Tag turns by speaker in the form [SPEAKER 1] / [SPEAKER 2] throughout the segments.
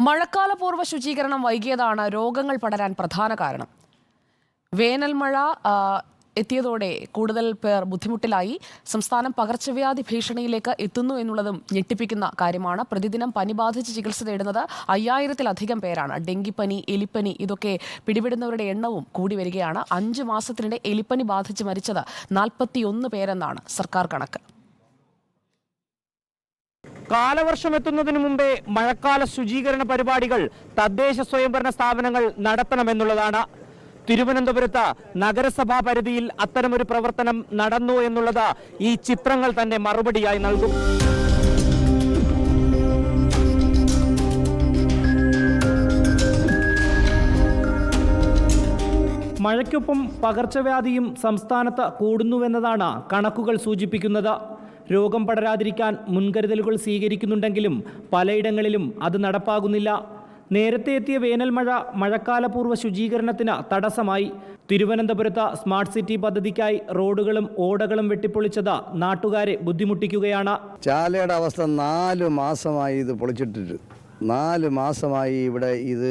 [SPEAKER 1] മഴക്കാലപൂർവ്വ ശുചീകരണം വൈകിയതാണ് രോഗങ്ങൾ പടരാൻ പ്രധാന കാരണം. വേനൽമഴ എത്തിയതോടെ കൂടുതൽ പേർ ബുദ്ധിമുട്ടിലായി. സംസ്ഥാനം പകർച്ചവ്യാധി ഭീഷണിയിലേക്ക് എത്തുന്നു എന്നുള്ളതും ഞെട്ടിപ്പിക്കുന്ന കാര്യമാണ്. പ്രതിദിനം പനി ബാധിച്ച് ചികിത്സ തേടുന്നത് 5000-ത്തിലധികം പേരാണ്. ഡെങ്കിപ്പനി, എലിപ്പനി ഇതൊക്കെ പിടിപെടുന്നവരുടെ എണ്ണവും കൂടി വരികയാണ്. 5 മാസത്തിനിടെ എലിപ്പനി ബാധിച്ച് മരിച്ചത് 41 പേരെന്നാണ് സർക്കാർ കണക്ക്.
[SPEAKER 2] കാലവർഷം എത്തുന്നതിനു മുമ്പേ മഴക്കാല ശുചീകരണ പരിപാടികൾ തദ്ദേശ സ്വയംഭരണ സ്ഥാപനങ്ങൾ നടത്തണമെന്നുള്ളതാണ്. തിരുവനന്തപുരത്ത് നഗരസഭാ പരിധിയിൽ അത്തരമൊരു പ്രവർത്തനം നടന്നു എന്നുള്ളത് ഈ ചിത്രങ്ങൾ തന്നെ മറുപടിയായി നൽകും. മഴയ്ക്കൊപ്പം പകർച്ചവ്യാധിയും സംസ്ഥാനത്ത് കൂടുന്നുവെന്നതാണ് കണക്കുകൾ സൂചിപ്പിക്കുന്നത്. രോഗം പടരാതിരിക്കാൻ മുൻകരുതലുകൾ സ്വീകരിക്കുന്നുണ്ടെങ്കിലും പലയിടങ്ങളിലും അത് നടപ്പാകുന്നില്ല. നേരത്തെ എത്തിയ വേനൽമഴ മഴക്കാലപൂർവ്വ ശുചീകരണത്തിന് തടസ്സമായി. തിരുവനന്തപുരത്ത് സ്മാർട്ട് സിറ്റി പദ്ധതിക്കായി റോഡുകളും ഓടകളും വെട്ടിപ്പൊളിച്ചത് നാട്ടുകാരെ ബുദ്ധിമുട്ടിക്കുകയാണ്.
[SPEAKER 3] ചാലയുടെ അവസ്ഥ 4 മാസമായി ഇത് പൊളിച്ചിട്ടിട്ട് 4 മാസമായി ഇവിടെ ഇത്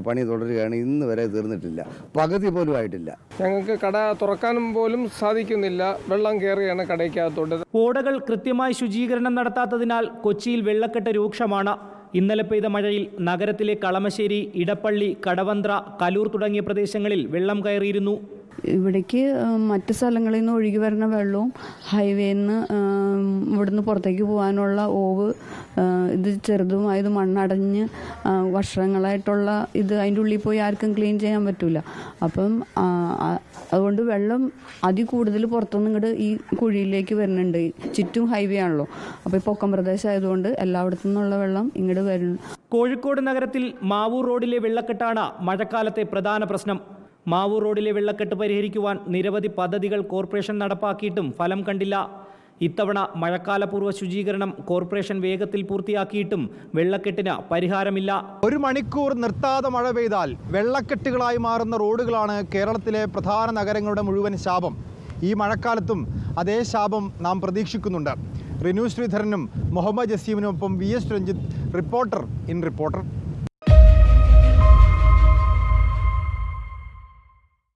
[SPEAKER 3] പണി തുടരുകയാണ്. ഇന്ന് വരെ തീർന്നിട്ടില്ല, പകുതി പോലും ആയിട്ടില്ല.
[SPEAKER 4] ഞങ്ങൾക്ക് കട തുറക്കാനും പോലും സാധിക്കുന്നില്ല. വെള്ളം കയറിയാണ് കടയ്ക്കകത്തോട്ട്.
[SPEAKER 2] ഓടകൾ കൃത്യമായി ശുചീകരണം നടത്താത്തതിനാൽ കൊച്ചിയിൽ വെള്ളക്കെട്ട് രൂക്ഷമാണ്. ഇന്നലെ പെയ്ത മഴയിൽ നഗരത്തിലെ കളമശ്ശേരി, ഇടപ്പള്ളി, കടവന്ത്ര, കലൂർ തുടങ്ങിയ പ്രദേശങ്ങളിൽ വെള്ളം കയറിയിരുന്നു.
[SPEAKER 5] ഇവിടേക്ക് മറ്റ് സ്ഥലങ്ങളിൽ നിന്ന് ഒഴുകി വരുന്ന വെള്ളവും ഹൈവേന്ന് ഇവിടുന്ന് പുറത്തേക്ക് പോകാനുള്ള ഓവ് ഇത് ചെറുതുമായത് മണ്ണടഞ്ഞ് വർഷങ്ങളായിട്ടുള്ള ഇത് അതിൻ്റെ ഉള്ളിൽ പോയി ആർക്കും ക്ലീൻ ചെയ്യാൻ പറ്റില്ല. അപ്പം അതുകൊണ്ട് വെള്ളം കൂടുതൽ പുറത്തുനിന്ന് ഇങ്ങോട്ട് ഈ കുഴിയിലേക്ക് വരുന്നുണ്ട്. ചുറ്റും ഹൈവേ ആണല്ലോ, അപ്പോൾ ഈ പൊക്കം പ്രദേശം ആയതുകൊണ്ട് എല്ലായിടത്തു നിന്നുള്ള വെള്ളം ഇങ്ങോട്ട് വരുന്നു.
[SPEAKER 2] കോഴിക്കോട് നഗരത്തിൽ മാവൂർ റോഡിലെ വെള്ളക്കെട്ടാണ് മഴക്കാലത്തെ പ്രധാന പ്രശ്നം. മാവൂർ റോഡിലെ വെള്ളക്കെട്ട് പരിഹരിക്കുവാൻ നിരവധി പദ്ധതികൾ കോർപ്പറേഷൻ നടപ്പാക്കിയിട്ടും ഫലം കണ്ടില്ല. ഇത്തവണ മഴക്കാലപൂർവ്വ ശുചീകരണം കോർപ്പറേഷൻ വേഗത്തിൽ പൂർത്തിയാക്കിയിട്ടും വെള്ളക്കെട്ടിന് പരിഹാരമില്ല.
[SPEAKER 6] 1 മണിക്കൂർ നിർത്താതെ മഴ പെയ്താൽ വെള്ളക്കെട്ടുകളായി മാറുന്ന റോഡുകളാണ് കേരളത്തിലെ പ്രധാന നഗരങ്ങളുടെ മുഴുവൻ ശാപം. ഈ മഴക്കാലത്തും അതേ ശാപം നാം പ്രതീക്ഷിക്കുന്നുണ്ട്. റിനു ശ്രീധരനും മുഹമ്മദ് ജസീമിനൊപ്പം VS Ranjith, reporter in reporter.